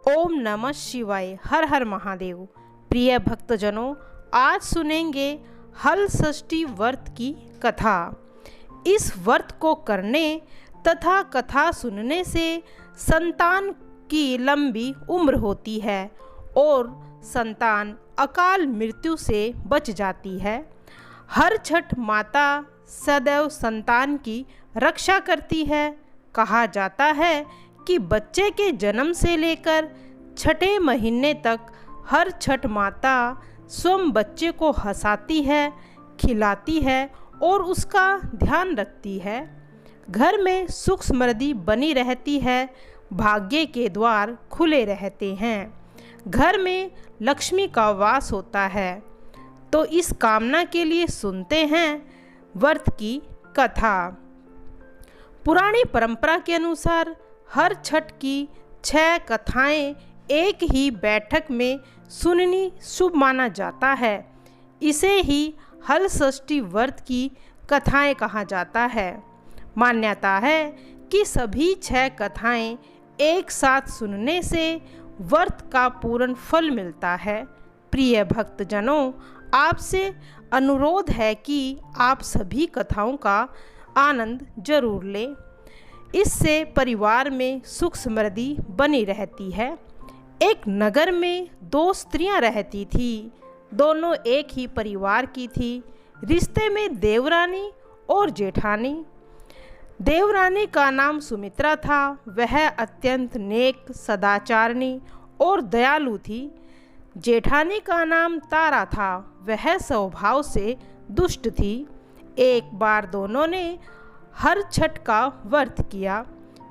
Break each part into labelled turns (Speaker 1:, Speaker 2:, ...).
Speaker 1: ओम नमः शिवाय। हर हर महादेव। प्रिय भक्तजनों, आज सुनेंगे हल षष्ठी व्रत की कथा। इस व्रत को करने तथा कथा सुनने से संतान की लंबी उम्र होती है और संतान अकाल मृत्यु से बच जाती है। हर छठ माता सदैव संतान की रक्षा करती है। कहा जाता है कि बच्चे के जन्म से लेकर छठे महीने तक हर छठ माता स्वयं बच्चे को हंसाती है, खिलाती है और उसका ध्यान रखती है। घर में सुख समृद्धि बनी रहती है, भाग्य के द्वार खुले रहते हैं, घर में लक्ष्मी का वास होता है। तो इस कामना के लिए सुनते हैं व्रत की कथा। पुरानी परंपरा के अनुसार हर छठ की 6 कथाएं एक ही बैठक में सुननी शुभ माना जाता है। इसे ही हल षष्ठी व्रत की कथाएं कहा जाता है। मान्यता है कि सभी 6 कथाएं एक साथ सुनने से व्रत का पूर्ण फल मिलता है। प्रिय भक्तजनों, आपसे अनुरोध है कि आप सभी कथाओं का आनंद जरूर लें। इससे परिवार में सुख समृद्धि बनी रहती है। एक नगर में 2 स्त्रियां रहती थी। दोनों एक ही परिवार की थी। रिश्ते में देवरानी और जेठानी। देवरानी का नाम सुमित्रा था। वह अत्यंत नेक, सदाचारणी और दयालु थी। जेठानी का नाम तारा था। वह स्वभाव से दुष्ट थी। एक बार दोनों ने हर छठ का व्रत किया।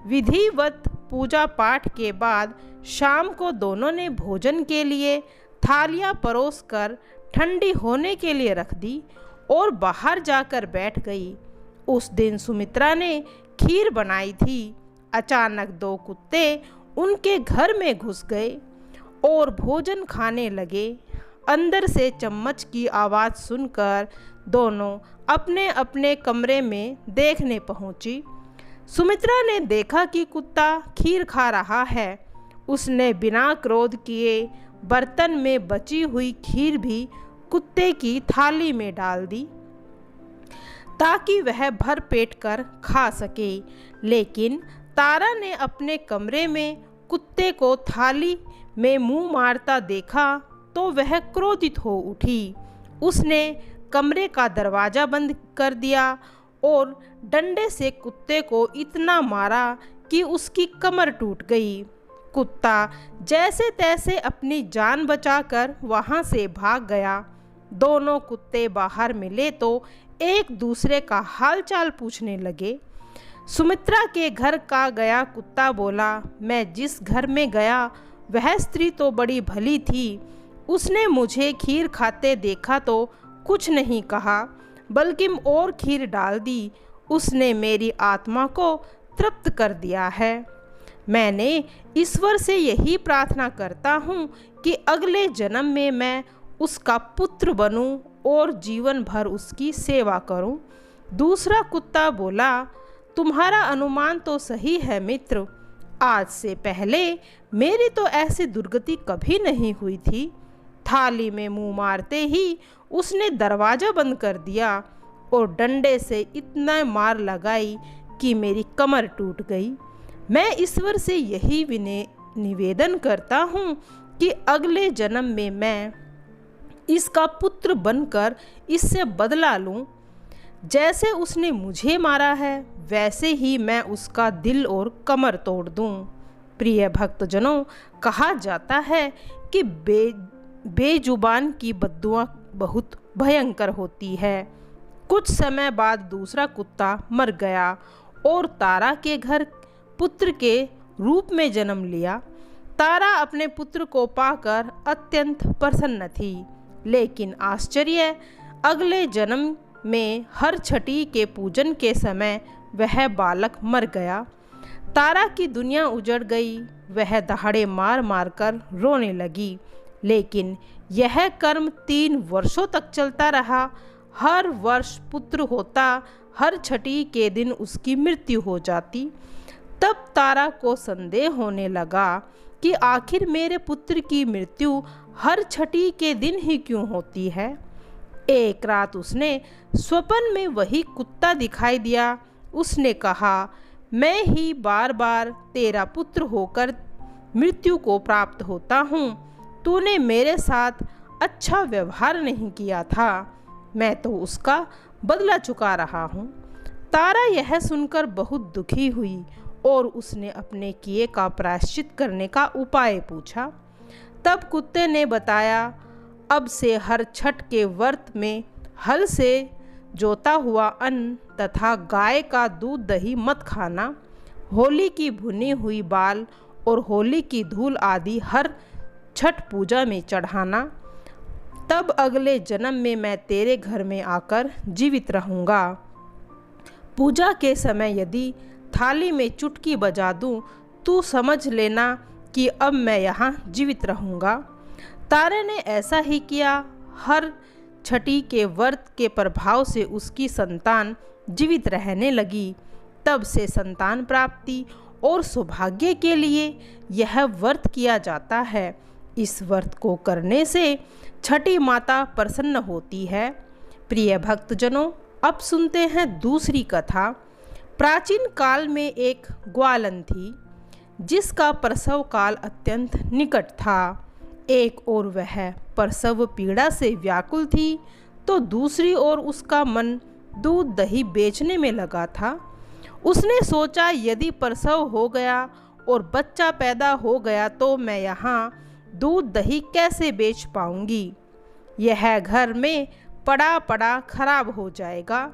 Speaker 1: विधिवत पूजा पाठ के बाद शाम को दोनों ने भोजन के लिए थालियां परोसकर ठंडी होने के लिए रख दी और बाहर जाकर बैठ गई। उस दिन सुमित्रा ने खीर बनाई थी। अचानक 2 कुत्ते उनके घर में घुस गए और भोजन खाने लगे। अंदर से चम्मच की आवाज़ सुनकर दोनों अपने अपने कमरे में देखने पहुंची। सुमित्रा ने देखा कि कुत्ता खीर खा रहा है। उसने बिना क्रोध किए बर्तन में बची हुई खीर भी कुत्ते की थाली में डाल दी ताकि वह भर पेट कर खा सके। लेकिन तारा ने अपने कमरे में कुत्ते को थाली में मुंह मारता देखा तो वह क्रोधित हो उठी। उसने कमरे का दरवाज़ा बंद कर दिया और डंडे से कुत्ते को इतना मारा कि उसकी कमर टूट गई। कुत्ता जैसे तैसे अपनी जान बचाकर वहां से भाग गया। दोनों कुत्ते बाहर मिले तो एक दूसरे का हालचाल पूछने लगे। सुमित्रा के घर का गया कुत्ता बोला, मैं जिस घर में गया वह स्त्री तो बड़ी भली थी। उसने मुझे खीर खाते देखा तो कुछ नहीं कहा, बल्कि और खीर डाल दी। उसने मेरी आत्मा को तृप्त कर दिया है। मैंने ईश्वर से यही प्रार्थना करता हूँ कि अगले जन्म में मैं उसका पुत्र बनूं और जीवन भर उसकी सेवा करूं। दूसरा कुत्ता बोला, तुम्हारा अनुमान तो सही है मित्र। आज से पहले मेरी तो ऐसी दुर्गति कभी नहीं हुई थी। थाली में मुंह मारते ही उसने दरवाज़ा बंद कर दिया और डंडे से इतना मार लगाई कि मेरी कमर टूट गई। मैं ईश्वर से यही निवेदन करता हूँ कि अगले जन्म में मैं इसका पुत्र बनकर इससे बदला लूँ। जैसे उसने मुझे मारा है वैसे ही मैं उसका दिल और कमर तोड़ दूँ। प्रिय भक्तजनों, कहा जाता है कि बेजुबान की बद्दुआ बहुत भयंकर होती है। कुछ समय बाद दूसरा कुत्ता मर गया और तारा के घर पुत्र के रूप में जन्म लिया। तारा अपने पुत्र को पाकर अत्यंत प्रसन्न थी। लेकिन आश्चर्य, अगले जन्म में हर छठी के पूजन के समय वह बालक मर गया। तारा की दुनिया उजड़ गई। वह दहाड़े मार मार कर रोने लगी। लेकिन यह कर्म 3 वर्षों तक चलता रहा। हर वर्ष पुत्र होता, हर छठी के दिन उसकी मृत्यु हो जाती। तब तारा को संदेह होने लगा कि आखिर मेरे पुत्र की मृत्यु हर छठी के दिन ही क्यों होती है। एक रात उसने स्वप्न में वही कुत्ता दिखाई दिया। उसने कहा, मैं ही बार बार तेरा पुत्र होकर मृत्यु को प्राप्त होता हूँ। तूने मेरे साथ अच्छा व्यवहार नहीं किया था, मैं तो उसका बदला चुका रहा हूँ। तारा यह सुनकर बहुत दुखी हुई और उसने अपने किए का प्रायश्चित करने का उपाय पूछा। तब कुत्ते ने बताया, अब से हर छठ के व्रत में हल से जोता हुआ अन्न तथा गाय का दूध दही मत खाना। होली की भुनी हुई बाल और होली की धूल आदि हर छठ पूजा में चढ़ाना। तब अगले जन्म में मैं तेरे घर में आकर जीवित रहूँगा। पूजा के समय यदि थाली में चुटकी बजा दूँ तू समझ लेना कि अब मैं यहाँ जीवित रहूँगा। तारे ने ऐसा ही किया। हर छठी के व्रत के प्रभाव से उसकी संतान जीवित रहने लगी। तब से संतान प्राप्ति और सौभाग्य के लिए यह व्रत किया जाता है। इस व्रत को करने से छठी माता प्रसन्न होती है। प्रिय भक्तजनों, अब सुनते हैं दूसरी कथा। प्राचीन काल में एक ग्वालन थी जिसका प्रसव काल अत्यंत निकट था। एक ओर वह प्रसव पीड़ा से व्याकुल थी तो दूसरी ओर उसका मन दूध दही बेचने में लगा था। उसने सोचा, यदि प्रसव हो गया और बच्चा पैदा हो गया तो मैं यहाँ दूध दही कैसे बेच पाऊँगी। यह घर में पड़ा पड़ा खराब हो जाएगा।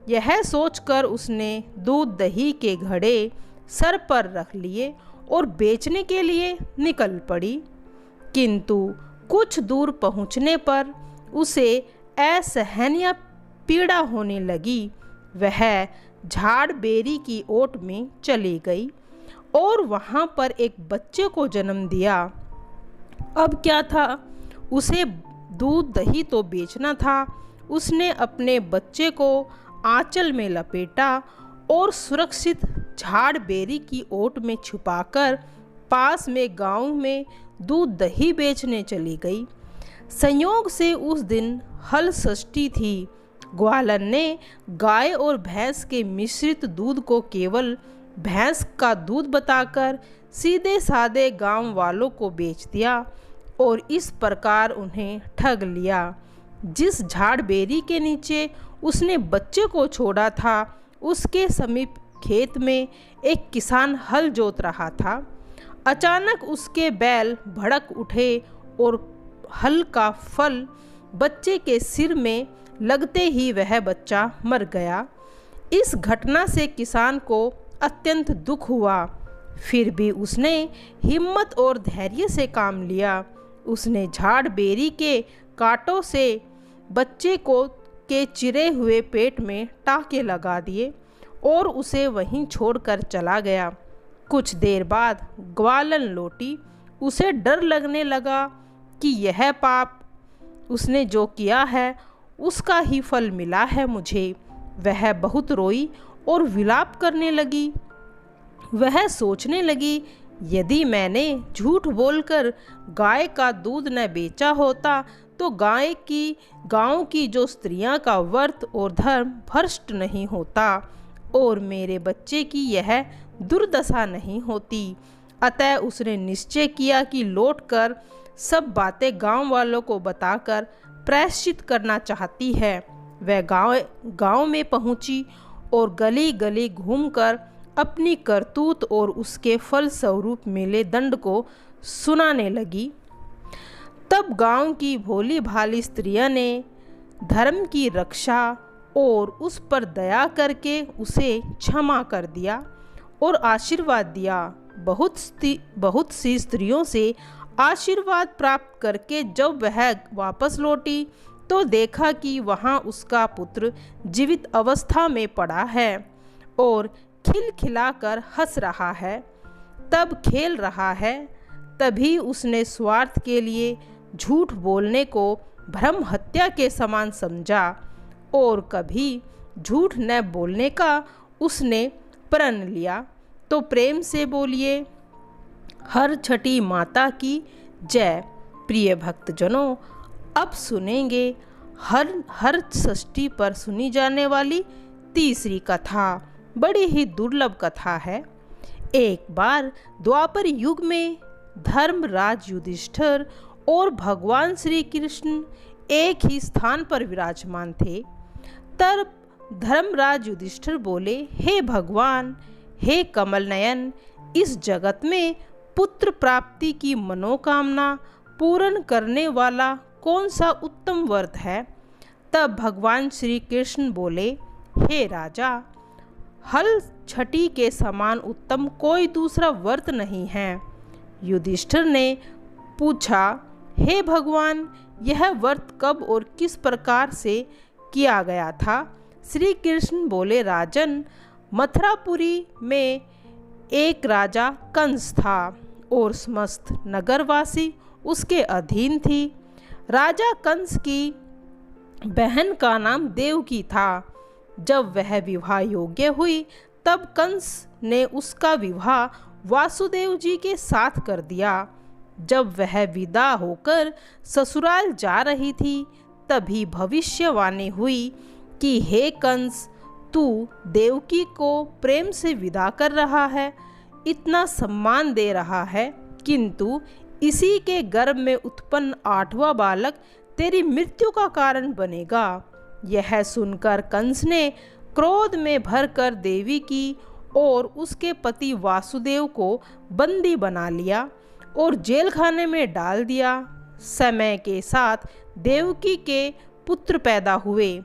Speaker 1: यह सोचकर उसने दूध दही के घड़े सर पर रख लिए और बेचने के लिए निकल पड़ी। किंतु कुछ दूर पहुँचने पर उसे असहनीय पीड़ा होने लगी। वह झाड़ बेरी की ओट में चली गई और वहाँ पर एक बच्चे को जन्म दिया। अब क्या था, उसे दूध दही तो बेचना था। उसने अपने बच्चे को आंचल में लपेटा और सुरक्षित झाड़ बेरी की ओट में छुपाकर पास में गांव में दूध दही बेचने चली गई। संयोग से उस दिन हल षष्ठी थी। ग्वालन ने गाय और भैंस के मिश्रित दूध को केवल भैंस का दूध बताकर सीधे साधे गांव वालों को बेच दिया और इस प्रकार उन्हें ठग लिया। जिस झाड़ बेरी के नीचे उसने बच्चे को छोड़ा था उसके समीप खेत में एक किसान हल जोत रहा था। अचानक उसके बैल भड़क उठे और हल का फल बच्चे के सिर में लगते ही वह बच्चा मर गया। इस घटना से किसान को अत्यंत दुख हुआ। फिर भी उसने हिम्मत और धैर्य से काम लिया। उसने झाड़ बेरी के कांटों से बच्चे को के चिरे हुए पेट में टाँके लगा दिए और उसे वहीं छोड़कर चला गया। कुछ देर बाद ग्वालन लौटी। उसे डर लगने लगा कि यह पाप उसने जो किया है उसका ही फल मिला है मुझे। वह बहुत रोई और विलाप करने लगी। वह सोचने लगी, यदि मैंने झूठ बोलकर गाय का दूध न बेचा होता तो गांव की जो स्त्रियां का व्रत और धर्म भ्रष्ट नहीं होता और मेरे बच्चे की यह दुर्दशा नहीं होती। अतः उसने निश्चय किया कि लौटकर सब बातें गांव वालों को बताकर प्रायश्चित करना चाहती है। वह गांव में पहुंची और गली गली घूमकर अपनी करतूत और उसके फल स्वरूप मिले दंड को सुनाने लगी। तब गांव की भोली भाली स्त्रियां ने धर्म की रक्षा और उस पर दया करके उसे क्षमा कर दिया और आशीर्वाद दिया। बहुत सी स्त्रियों से आशीर्वाद प्राप्त करके जब वह वापस लौटी तो देखा कि वहाँ उसका पुत्र जीवित अवस्था में पड़ा है और खिलखिलाकर हंस रहा है, तब खेल रहा है। तभी उसने स्वार्थ के लिए झूठ बोलने को भ्रम हत्या के समान समझा और कभी झूठ न बोलने का उसने प्रण लिया। तो प्रेम से बोलिए, हर छठी माता की जय। प्रिय भक्तजनों, अब सुनेंगे हर षष्ठी पर सुनी जाने वाली तीसरी कथा। बड़ी ही दुर्लभ कथा है। एक बार द्वापर युग में धर्मराज युधिष्ठिर और भगवान श्री कृष्ण एक ही स्थान पर विराजमान थे। तब धर्मराज युधिष्ठिर बोले, हे भगवान, हे कमल नयन, इस जगत में पुत्र प्राप्ति की मनोकामना पूर्ण करने वाला कौन सा उत्तम व्रत है? तब भगवान श्री कृष्ण बोले, हे राजा, हल छठी के समान उत्तम कोई दूसरा व्रत नहीं है। युधिष्ठिर ने पूछा, हे भगवान, यह व्रत कब और किस प्रकार से किया गया था? श्री कृष्ण बोले, राजन, मथुरापुरी में एक राजा कंस था और समस्त नगरवासी उसके अधीन थी। राजा कंस की बहन का नाम देवकी था। जब वह विवाह योग्य हुई तब कंस ने उसका विवाह वासुदेव जी के साथ कर दिया। जब वह विदा होकर ससुराल जा रही थी तभी भविष्यवाणी हुई कि हे कंस, तू देवकी को प्रेम से विदा कर रहा है, इतना सम्मान दे रहा है, किंतु इसी के गर्भ में उत्पन्न 8वां बालक तेरी मृत्यु का कारण बनेगा। यह सुनकर कंस ने क्रोध में भरकर देवी की और उसके पति वासुदेव को बंदी बना लिया और जेल खाने में डाल दिया। समय के साथ देवकी के पुत्र पैदा हुए।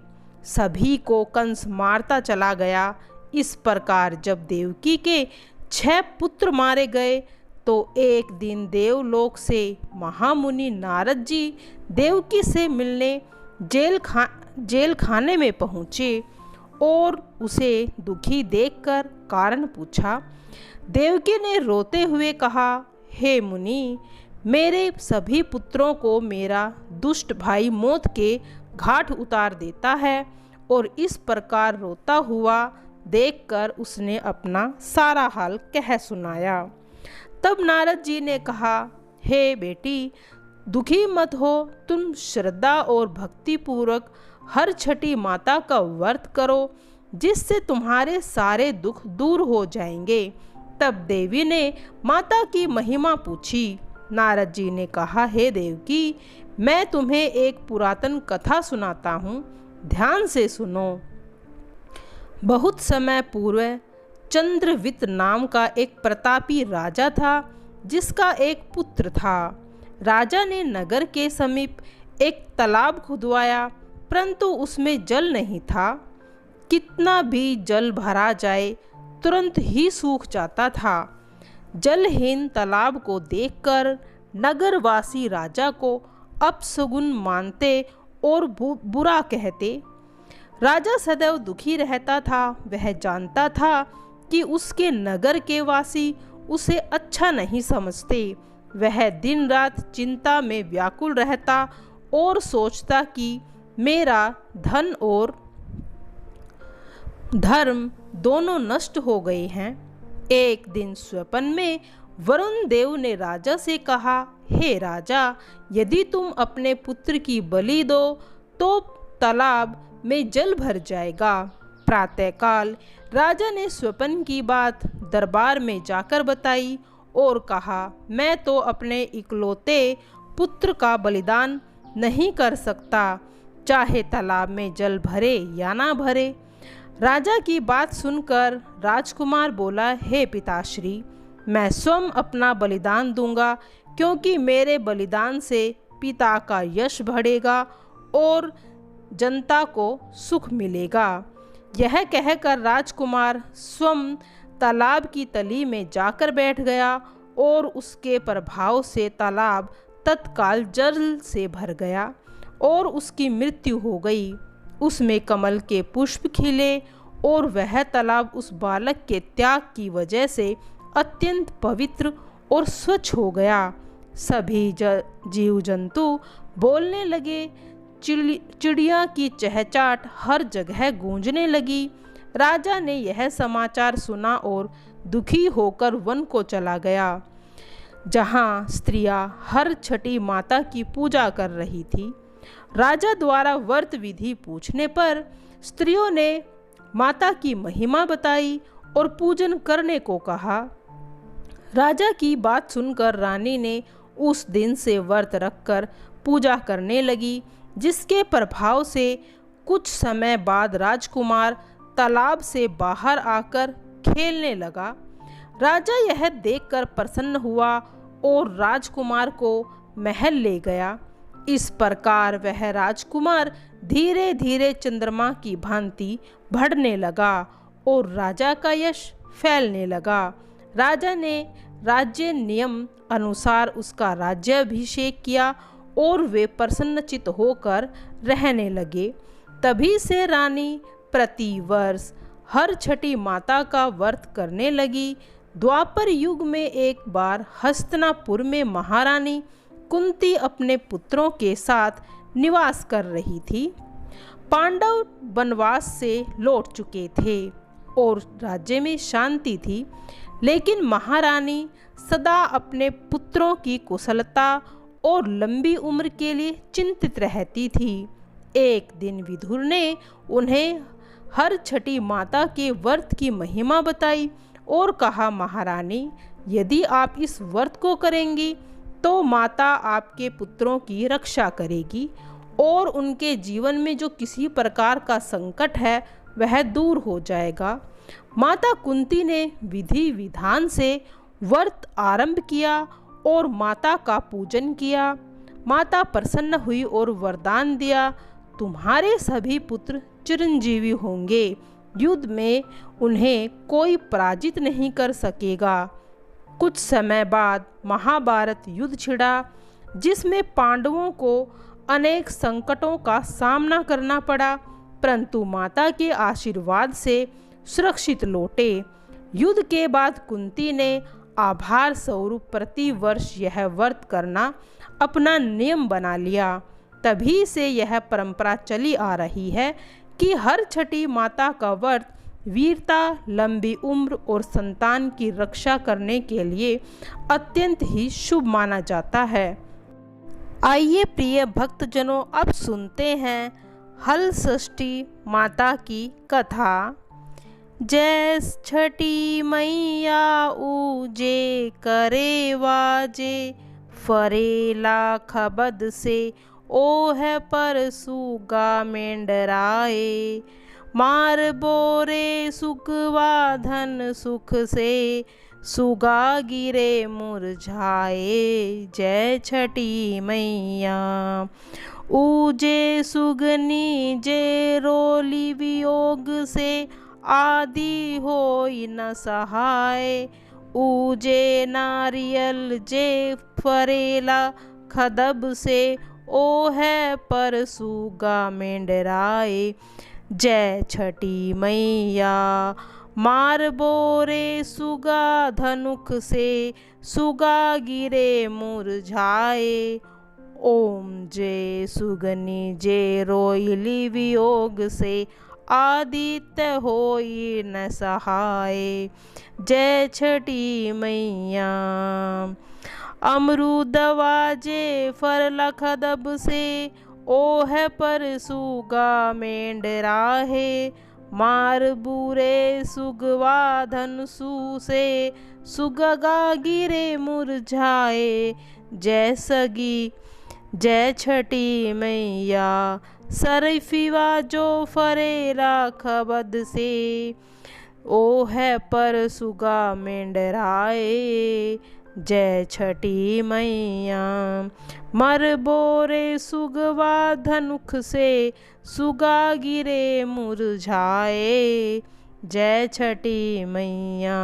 Speaker 1: सभी को कंस मारता चला गया। इस प्रकार जब देवकी के 6 पुत्र मारे गए तो एक दिन देवलोक से महामुनि नारद जी देवकी से मिलने जेल खाने में पहुँचे और उसे दुखी देखकर कारण पूछा। देवकी ने रोते हुए कहा, हे मुनि, मेरे सभी पुत्रों को मेरा दुष्ट भाई मौत के घाट उतार देता है। और इस प्रकार रोता हुआ देखकर उसने अपना सारा हाल कह सुनाया। तब नारद जी ने कहा, हे बेटी, दुखी मत हो, तुम श्रद्धा और भक्ति पूर्वक हर छठी माता का व्रत करो, जिससे तुम्हारे सारे दुख दूर हो जाएंगे। तब देवी ने माता की महिमा पूछी। नारद जी ने कहा, हे देवकी, मैं तुम्हें एक पुरातन कथा सुनाता हूँ, ध्यान से सुनो। बहुत समय पूर्व चंद्रवित नाम का एक प्रतापी राजा था, जिसका एक पुत्र था। राजा ने नगर के समीप एक तालाब खुदवाया, परंतु उसमें जल नहीं था। कितना भी जल भरा जाए तुरंत ही सूख जाता था। जलहीन तालाब को देखकर नगरवासी राजा को अपशगुन मानते और बुरा कहते। राजा सदैव दुखी रहता था। वह जानता था कि उसके नगर के वासी उसे अच्छा नहीं समझते। वह दिन रात चिंता में व्याकुल रहता और सोचता कि मेरा धन और धर्म दोनों नष्ट हो गए हैं। एक दिन स्वप्न में वरुण देव ने राजा से कहा, हे राजा, यदि तुम अपने पुत्र की बलि दो तो तालाब में जल भर जाएगा। प्रातःकाल राजा ने स्वप्न की बात दरबार में जाकर बताई और कहा, मैं तो अपने इकलौते पुत्र का बलिदान नहीं कर सकता, चाहे तालाब में जल भरे या ना भरे। राजा की बात सुनकर राजकुमार बोला, हे पिताश्री, मैं स्वयं अपना बलिदान दूंगा, क्योंकि मेरे बलिदान से पिता का यश बढ़ेगा और जनता को सुख मिलेगा। यह कहकर राजकुमार स्वयं तालाब की तली में जाकर बैठ गया और उसके प्रभाव से तालाब तत्काल जल से भर गया और उसकी मृत्यु हो गई। उसमें कमल के पुष्प खिले और वह तालाब उस बालक के त्याग की वजह से अत्यंत पवित्र और स्वच्छ हो गया। सभी जीव जंतु बोलने लगे। चिड़िया की चहचहाट हर जगह गूंजने लगी। राजा ने यह समाचार सुना और दुखी होकर वन को चला गया। जहाँ स्त्रियां हर छठी माता की पूजा कर रही थी। राजा द्वारा व्रत विधि पूछने पर स्त्रियों ने माता की महिमा बताई और पूजन करने को कहा। राजा की बात सुनकर रानी ने उस दिन से व्रत रखकर पूजा करने लगी, जिसके प्रभाव से कुछ समय बाद राजकुमार तालाब से बाहर आकर खेलने लगा। राजा यह देखकर प्रसन्न हुआ और राजकुमार को महल ले गया। इस प्रकार वह राजकुमार धीरे धीरे चंद्रमा की भांति बढ़ने लगा और राजा का यश फैलने लगा। राजा ने राज्य नियम अनुसार उसका राज्याभिषेक किया और वे प्रसन्नचित्त होकर रहने लगे। तभी से रानी प्रति वर्ष हर छठी माता का व्रत करने लगी। द्वापर युग में एक बार हस्तिनापुर में महारानी कुंती अपने पुत्रों के साथ निवास कर रही थी। पांडव वनवास से लौट चुके थे और राज्य में शांति थी, लेकिन महारानी सदा अपने पुत्रों की कुशलता और लंबी उम्र के लिए चिंतित रहती थी। एक दिन विदुर ने उन्हें हर छठी माता के व्रत की महिमा बताई और कहा, महारानी, यदि आप इस व्रत को करेंगी तो माता आपके पुत्रों की रक्षा करेगी और उनके जीवन में जो किसी प्रकार का संकट है वह दूर हो जाएगा। माता कुंती ने विधि विधान से व्रत आरंभ किया और माता का पूजन किया। माता प्रसन्न हुई और वरदान दिया, तुम्हारे सभी पुत्र चिरंजीवी होंगे, युद्ध में उन्हें कोई पराजित नहीं कर सकेगा। कुछ समय बाद महाभारत युद्ध छिड़ा, जिसमें पांडवों को अनेक संकटों का सामना करना पड़ा, परंतु माता के आशीर्वाद से सुरक्षित लौटे। युद्ध के बाद कुंती ने आभार स्वरूप प्रति वर्ष यह व्रत करना अपना नियम बना लिया। तभी से यह परंपरा चली आ रही है कि हर छठी माता का व्रत वीरता, लंबी उम्र और संतान की रक्षा करने के लिए अत्यंत ही शुभ माना जाता है। आइए प्रिय भक्तजनों, अब सुनते हैं हल षष्ठी माता की कथा। जय छठी मैया ऊजे करे वाजे, फरेला खबद से ओ है पर सुगा मेंडराए, मार बोरे सुखवा धन सुख से, सुगा गिरे मुरझाए। जय छठी मैया ऊजे सुगनी जे रोली वियोग से, आदि होई न सहाय। ऊजे नारियल जे फरेला खदब से, ओ है पर सुगा मेंडराए। जय छठी मैया मार बोरे सुगा धनुख से, सुगा गिरे मुरझाए। ओम जय सुगनी जे रोइली वियोग से, आदित्य होई न सहाय। जय छठी मैया अमरुदवा जे फरला खदब से, ओ है पर सुगा मेंडराहे। मार बुरे सुगवा धनुषु से, सुगगा गिरे मुरझाए। जय सगी जय छठी मैया सरफिवा जो फरेला खबद से, ओ है पर सुगा मेंडराए। जय छठी मैया मर बोरे सुगवा धनुख से, सुगा गिरे मुरझाए। जय छठी मैया।